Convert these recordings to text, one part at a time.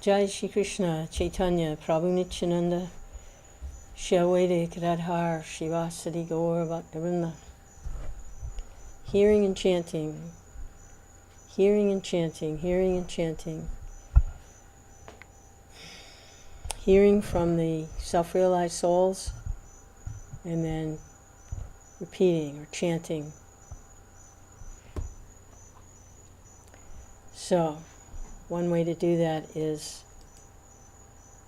Jai Shri Krishna, Chaitanya, Prabhu Nityananda, Shri Advaita Gadadhar, Srivasadi Gaur Bhaktivinoda. Hearing and chanting, hearing and chanting, hearing and chanting. Hearing from the self-realized souls, and then repeating or chanting. So, one way to do that is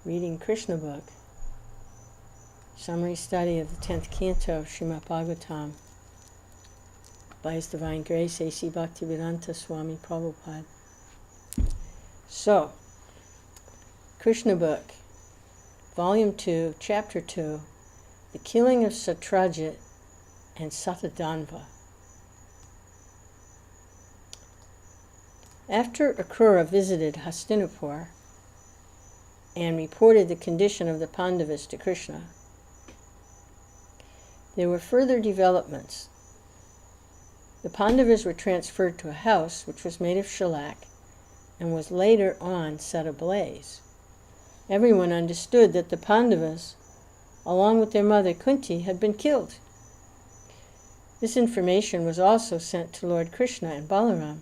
reading Krishna book, summary study of the 10th canto of Srimad Bhagavatam by His Divine Grace A.C. Bhaktivedanta Swami Prabhupada. So, Krishna book, Volume 2, Chapter 2, The Killing of Satrajit and Satadhanva. After Akrura visited Hastinapur and reported the condition of the Pandavas to Krishna, there were further developments. The Pandavas were transferred to a house which was made of shellac and was later on set ablaze. Everyone understood that the Pandavas, along with their mother Kunti, had been killed. This information was also sent to Lord Krishna and Balaram.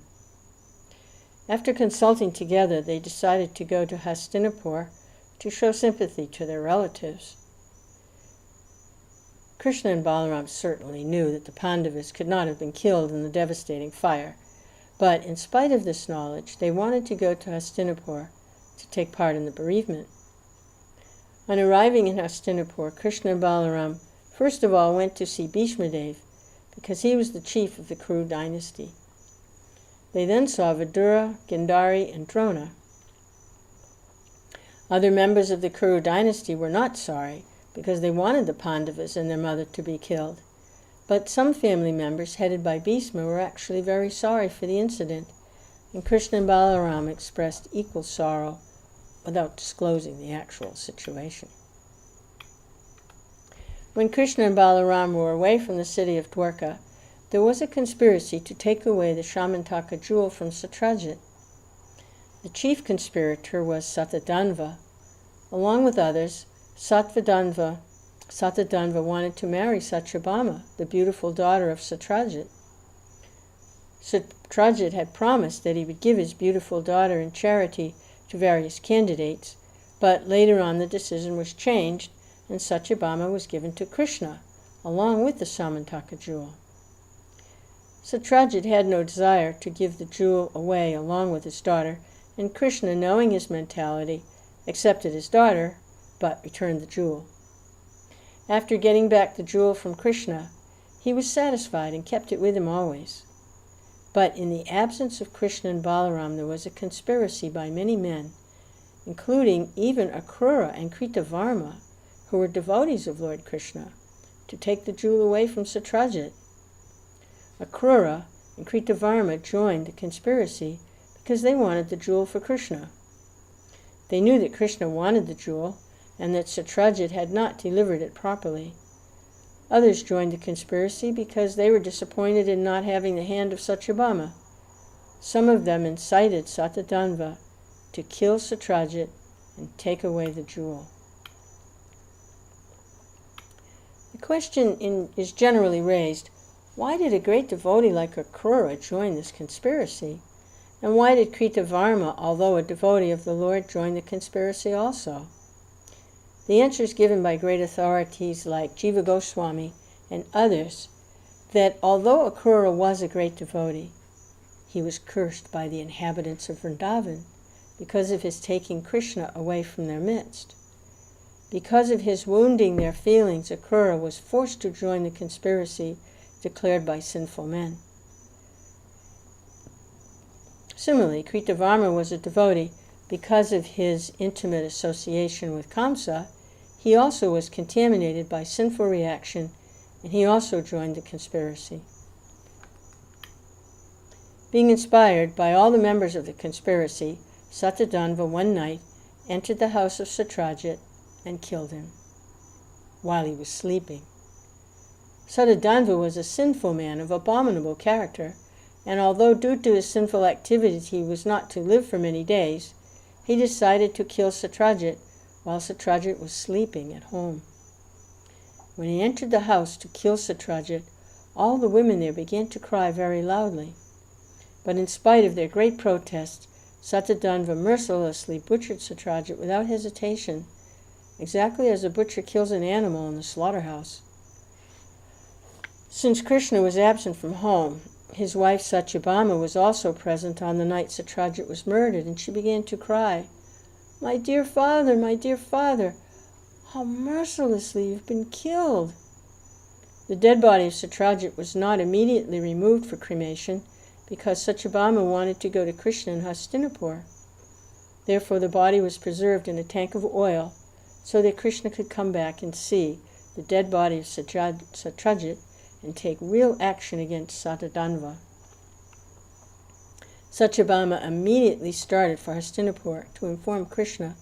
After consulting together, they decided to go to Hastinapur to show sympathy to their relatives. Krishna and Balaram certainly knew that the Pandavas could not have been killed in the devastating fire, but in spite of this knowledge, they wanted to go to Hastinapur to take part in the bereavement. On arriving in Hastinapur, Krishna and Balaram first of all went to see Bhishmadev, because he was the chief of the Kuru dynasty. They then saw Vidura, Gandhari, and Drona. Other members of the Kuru dynasty were not sorry, because they wanted the Pandavas and their mother to be killed. But some family members, headed by Bhishma, were actually very sorry for the incident, and Krishna and Balaram expressed equal sorrow without disclosing the actual situation. When Krishna and Balaram were away from the city of Dwarka, there was a conspiracy to take away the Shamantaka jewel from Satrajit. The chief conspirator was Satadhanva. Along with others, Satadhanva wanted to marry Satyabhama, the beautiful daughter of Satrajit. Satrajit had promised that he would give his beautiful daughter in charity to various candidates, but later on the decision was changed, and Satyabhama was given to Krishna, along with the Samantaka jewel. Satrajit had no desire to give the jewel away along with his daughter, and Krishna, knowing his mentality, accepted his daughter, but returned the jewel. After getting back the jewel from Krishna, he was satisfied and kept it with him always. But in the absence of Krishna and Balaram, there was a conspiracy by many men, including even Akrura and Kritavarma, who were devotees of Lord Krishna, to take the jewel away from Satrajit. Akrura and Kritavarma joined the conspiracy because they wanted the jewel for Krishna. They knew that Krishna wanted the jewel and that Satrajit had not delivered it properly. Others joined the conspiracy because they were disappointed in not having the hand of Satyabhama. Some of them incited Satadhanva to kill Satrajit and take away the jewel. The question is generally raised, why did a great devotee like Akrura join this conspiracy? And why did Kritavarma, although a devotee of the Lord, join the conspiracy also? The answer is given by great authorities like Jiva Goswami and others, that although Akrura was a great devotee, he was cursed by the inhabitants of Vrindavan because of his taking Krishna away from their midst. Because of his wounding their feelings, Akrura was forced to join the conspiracy declared by sinful men. Similarly, Kritavarma was a devotee. Because of his intimate association with Kamsa, he also was contaminated by sinful reaction, and he also joined the conspiracy. Being inspired by all the members of the conspiracy, Satadhanva one night entered the house of Satrajit and killed him while he was sleeping. Satadhanva was a sinful man of abominable character, and although due to his sinful activity he was not to live for many days, he decided to kill Satrajit while Satrajit was sleeping at home. When he entered the house to kill Satrajit, all the women there began to cry very loudly. But in spite of their great protests, Satadhanva mercilessly butchered Satrajit without hesitation, exactly as a butcher kills an animal in the slaughterhouse. Since Krishna was absent from home, his wife Satyabhama was also present on the night Satrajit was murdered, and she began to cry, my dear father, how mercilessly you've been killed." The dead body of Satrajit was not immediately removed for cremation, because Satyabhama wanted to go to Krishna in Hastinapur. Therefore the body was preserved in a tank of oil, so that Krishna could come back and see the dead body of Satrajit and take real action against Satadhanva. Satyabhama immediately started for Hastinapur to inform Krishna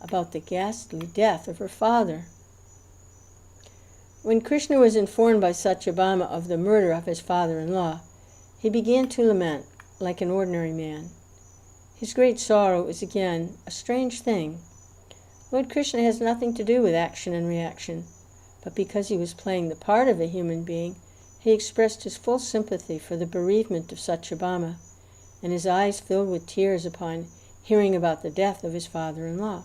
about the ghastly death of her father. When Krishna was informed by Satyabhama of the murder of his father-in-law, he began to lament like an ordinary man. His great sorrow is again a strange thing. Lord Krishna has nothing to do with action and reaction, but because he was playing the part of a human being, he expressed his full sympathy for the bereavement of Satyabhama, and his eyes filled with tears upon hearing about the death of his father-in-law.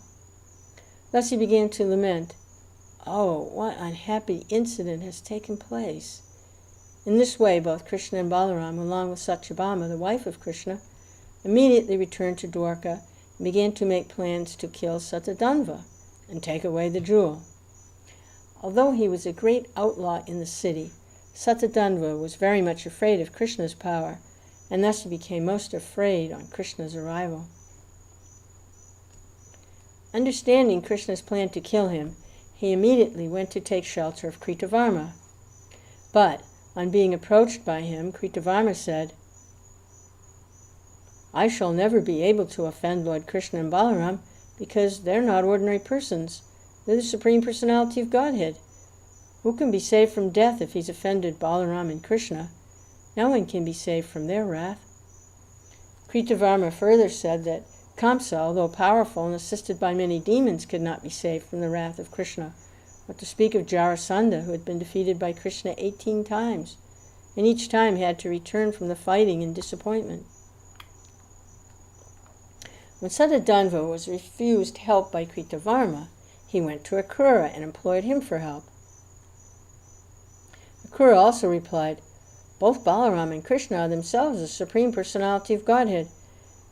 Thus he began to lament, "Oh, what unhappy incident has taken place." In this way, both Krishna and Balaram, along with Satyabhama, the wife of Krishna, immediately returned to Dwarka and began to make plans to kill Satadhanva and take away the jewel. Although he was a great outlaw in the city, Satadhanva was very much afraid of Krishna's power, and thus he became most afraid on Krishna's arrival. Understanding Krishna's plan to kill him, he immediately went to take shelter of Kritavarma. But, on being approached by him, Kritavarma said, "I shall never be able to offend Lord Krishna and Balaram, because they're not ordinary persons. They're the Supreme Personality of Godhead. Who can be saved from death if he's offended Balaram and Krishna? No one can be saved from their wrath." Kritavarma further said that Kamsa, although powerful and assisted by many demons, could not be saved from the wrath of Krishna, what to speak of Jarasandha, who had been defeated by Krishna 18 times, and each time had to return from the fighting in disappointment. When Satadhanva was refused help by Kritavarma, he went to Akrura and implored him for help. Akrura also replied, "Both Balaram and Krishna are themselves the Supreme Personality of Godhead.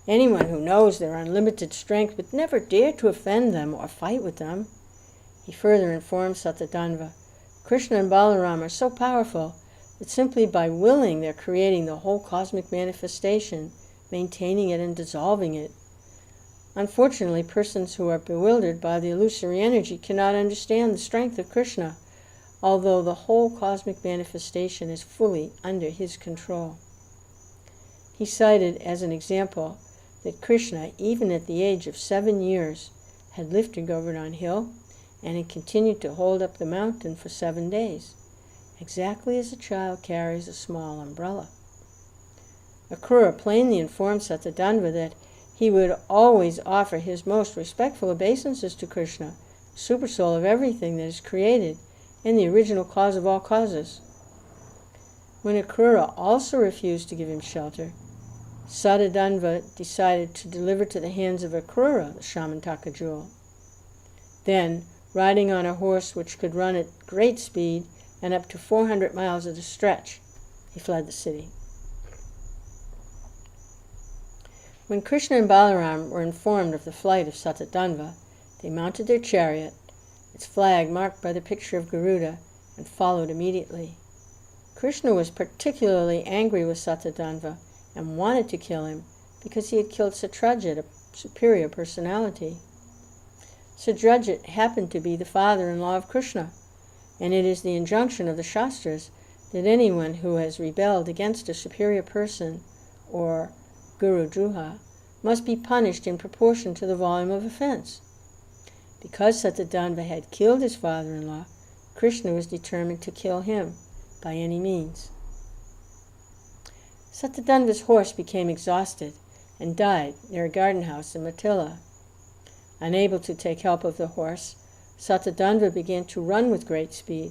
Anyone who knows their unlimited strength would never dare to offend them or fight with them." He further informed Satadhanva, "Krishna and Balaram are so powerful that simply by willing they're creating the whole cosmic manifestation, maintaining it and dissolving it. Unfortunately, persons who are bewildered by the illusory energy cannot understand the strength of Krishna, although the whole cosmic manifestation is fully under his control." He cited as an example that Krishna, even at the age of 7 years, had lifted Govardhan Hill and had continued to hold up the mountain for 7 days, exactly as a child carries a small umbrella. Akrura plainly informed Satadhanva that he would always offer his most respectful obeisances to Krishna, supersoul of everything that is created, and the original cause of all causes. When Akrura also refused to give him shelter, Satadhanva decided to deliver to the hands of Akrura the Shamantaka jewel. Then, riding on a horse which could run at great speed and up to 400 miles at a stretch, he fled the city. When Krishna and Balaram were informed of the flight of Satadhanva, they mounted their chariot, its flag marked by the picture of Garuda, and followed immediately. Krishna was particularly angry with Satadhanva and wanted to kill him because he had killed Satrajit, a superior personality. Satrajit happened to be the father-in-law of Krishna, and it is the injunction of the Shastras that anyone who has rebelled against a superior person, or Guru Druha, must be punished in proportion to the volume of offense. Because Satadhanva had killed his father-in-law, Krishna was determined to kill him by any means. Satadhanva's horse became exhausted and died near a garden house in Mathila. Unable to take help of the horse, Satadhanva began to run with great speed.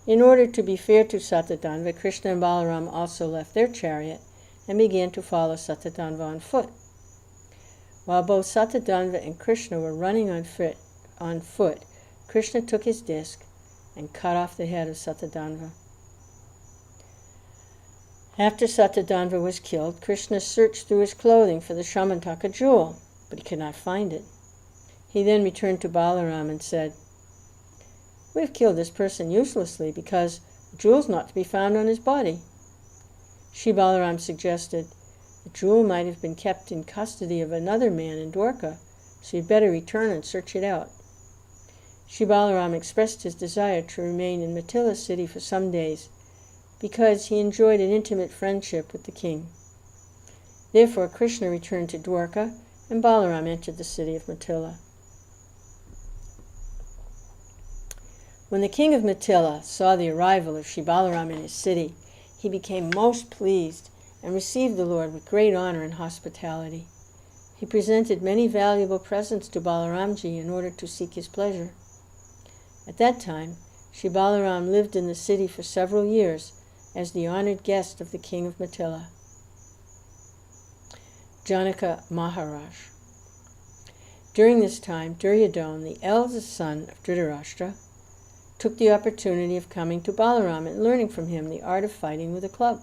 In order to be fair to Satadhanva, Krishna and Balaram also left their chariot and began to follow Satadhanva on foot. While both Satadhanva and Krishna were running on foot, Krishna took his disc and cut off the head of Satadhanva. After Satadhanva was killed, Krishna searched through his clothing for the Shamantaka jewel, but he could not find it. He then returned to Balaram and said, "We have killed this person uselessly because the jewel is not to be found on his body." Shri Balaram suggested, "The jewel might have been kept in custody of another man in Dwarka, so you'd better return and search it out." Shri Balaram expressed his desire to remain in Mithila city for some days because he enjoyed an intimate friendship with the king. Therefore Krishna returned to Dwarka and Balaram entered the city of Mithila. When the king of Mithila saw the arrival of Shri Balaram in his city, he became most pleased and received the Lord with great honor and hospitality. He presented many valuable presents to Balaramji in order to seek his pleasure. At that time, Shri Balaram lived in the city for several years as the honored guest of the king of Mithila. Janaka Maharaj. During this time, Duryodhana, the eldest son of Dhritarashtra, took the opportunity of coming to Balaram and learning from him the art of fighting with a club.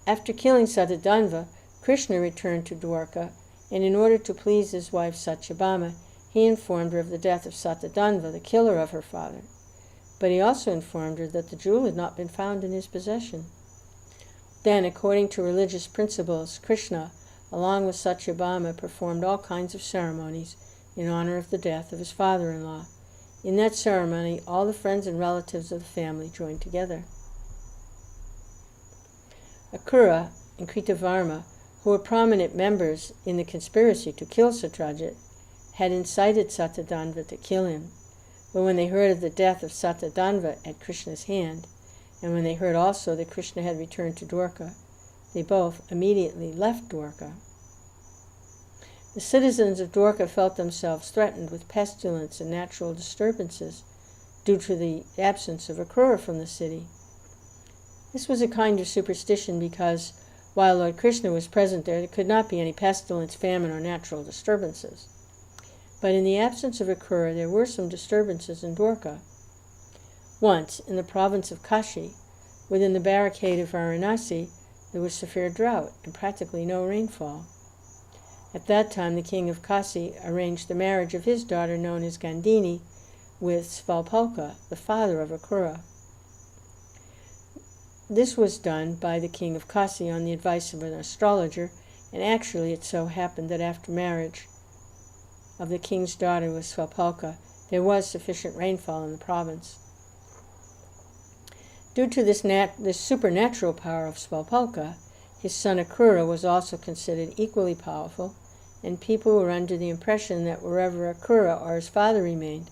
After killing Satadhanva, Krishna returned to Dwarka, and in order to please his wife Satyabhama, he informed her of the death of Satadhanva, the killer of her father. But he also informed her that the jewel had not been found in his possession. Then, according to religious principles, Krishna, along with Satyabhama, performed all kinds of ceremonies in honor of the death of his father-in-law. In that ceremony, all the friends and relatives of the family joined together. Akrura and Kritavarma, who were prominent members in the conspiracy to kill Satrajit, had incited Satadhanva to kill him. But when they heard of the death of Satadhanva at Krishna's hand, and when they heard also that Krishna had returned to Dwarka, they both immediately left Dwarka. The citizens of Dwarka felt themselves threatened with pestilence and natural disturbances due to the absence of Akrura from the city. This was a kind of superstition because, while Lord Krishna was present there could not be any pestilence, famine, or natural disturbances. But in the absence of Akrura, there were some disturbances in Dwarka. Once, in the province of Kashi, within the barricade of Varanasi, there was severe drought and practically no rainfall. At that time, the king of Kashi arranged the marriage of his daughter, known as Gandhini, with Svalpalka, the father of Akrura. This was done by the king of Kashi on the advice of an astrologer, and actually it so happened that after marriage of the king's daughter with Svalpalka, there was sufficient rainfall in the province. Due to this supernatural power of Svalpalka, his son Akrura was also considered equally powerful, and people were under the impression that wherever Akrura or his father remained,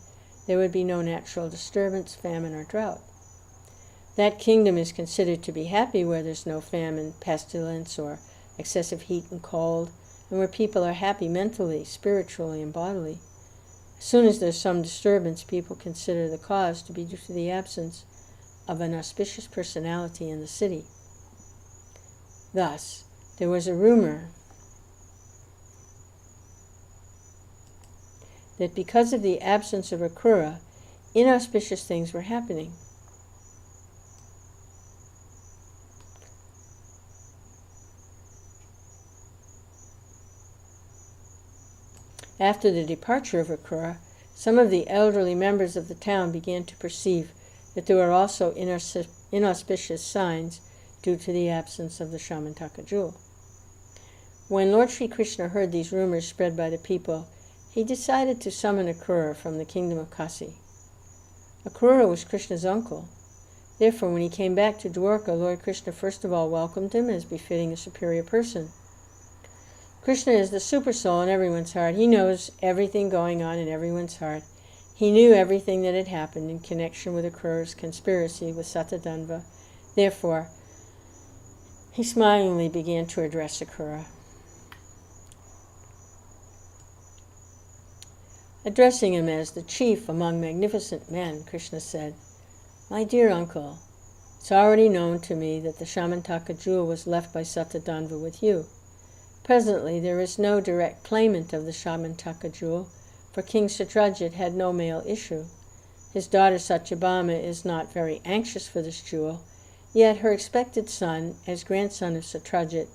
there would be no natural disturbance, famine, or drought. That kingdom is considered to be happy where there's no famine, pestilence, or excessive heat and cold, and where people are happy mentally, spiritually, and bodily. As soon as there's some disturbance, people consider the cause to be due to the absence of an auspicious personality in the city. Thus, there was a rumor that because of the absence of Akrura, inauspicious things were happening. After the departure of Akrura, some of the elderly members of the town began to perceive that there were also inauspicious signs due to the absence of the Shamantaka jewel. When Lord Sri Krishna heard these rumors spread by the people, he decided to summon Akrura from the kingdom of Kashi. Akrura was Krishna's uncle. Therefore, when he came back to Dwarka, Lord Krishna first of all welcomed him as befitting a superior person. Krishna is the supersoul in everyone's heart. He knows everything going on in everyone's heart. He knew everything that had happened in connection with Akrura's conspiracy with Satadhanva. Therefore, he smilingly began to address Akrura. Addressing him as the chief among magnificent men, Krishna said, "My dear uncle, it's already known to me that the Shamantaka jewel was left by Satadhanva with you. Presently there is no direct claimant of the Shamantaka jewel, for King Satrajit had no male issue. His daughter Satyabhama is not very anxious for this jewel, yet her expected son, as grandson of Satrajit,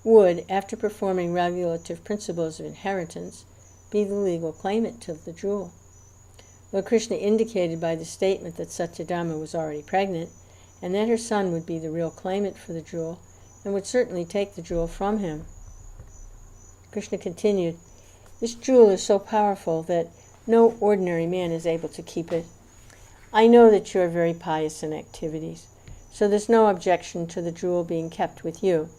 would, after performing regulative principles of inheritance, be the legal claimant of the jewel." Lord Krishna indicated by the statement that Satyabhama was already pregnant, and that her son would be the real claimant for the jewel, and would certainly take the jewel from him. Krishna continued, "This jewel is so powerful that no ordinary man is able to keep it. I know that you are very pious in activities, so there's no objection to the jewel being kept with you.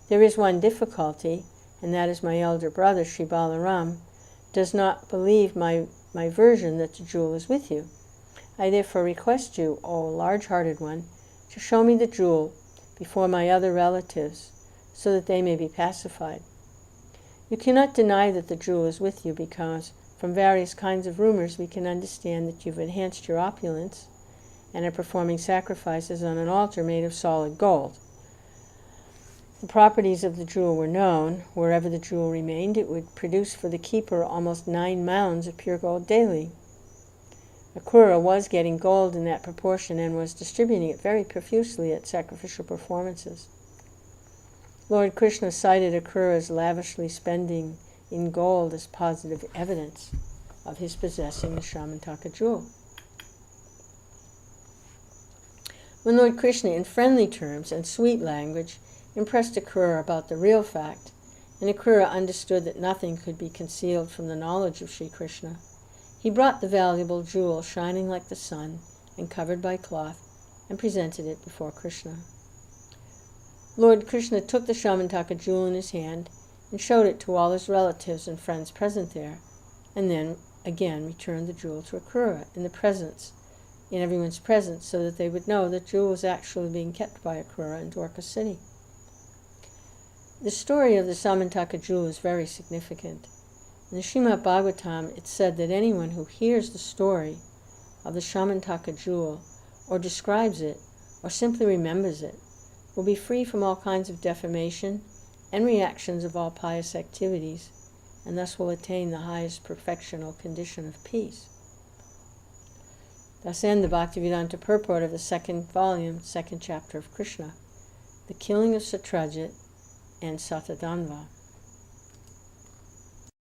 There is one difficulty, and that is my elder brother, Sri Balaram, does not believe my version that the jewel is with you. I therefore request you, O large-hearted one, to show me the jewel before my other relatives, so that they may be pacified. You cannot deny that the jewel is with you, because from various kinds of rumors we can understand that you've enhanced your opulence and are performing sacrifices on an altar made of solid gold. The properties of the jewel were known. Wherever the jewel remained, it would produce for the keeper almost 9 mounds of pure gold daily. Akrura was getting gold in that proportion and was distributing it very profusely at sacrificial performances. Lord Krishna cited Akrura's lavishly spending in gold as positive evidence of his possessing the Shamantaka jewel. When Lord Krishna, in friendly terms and sweet language, impressed Akrura about the real fact, and Akrura understood that nothing could be concealed from the knowledge of Sri Krishna, he brought the valuable jewel shining like the sun and covered by cloth and presented it before Krishna. Lord Krishna took the Shamantaka jewel in his hand and showed it to all his relatives and friends present there, and then again returned the jewel to Akrura in everyone's presence, so that they would know that the jewel was actually being kept by Akrura in Dwarka city. The story of the Shamantaka jewel is very significant. In the Srimad Bhagavatam, it's said that anyone who hears the story of the Shamantaka jewel, or describes it, or simply remembers it, will be free from all kinds of defamation and reactions of all pious activities, and thus will attain the highest perfectional condition of peace. Thus end the Bhaktivedanta purport of the 2nd volume, 2nd chapter of Krishna, the killing of Satrajit and Satadhanva.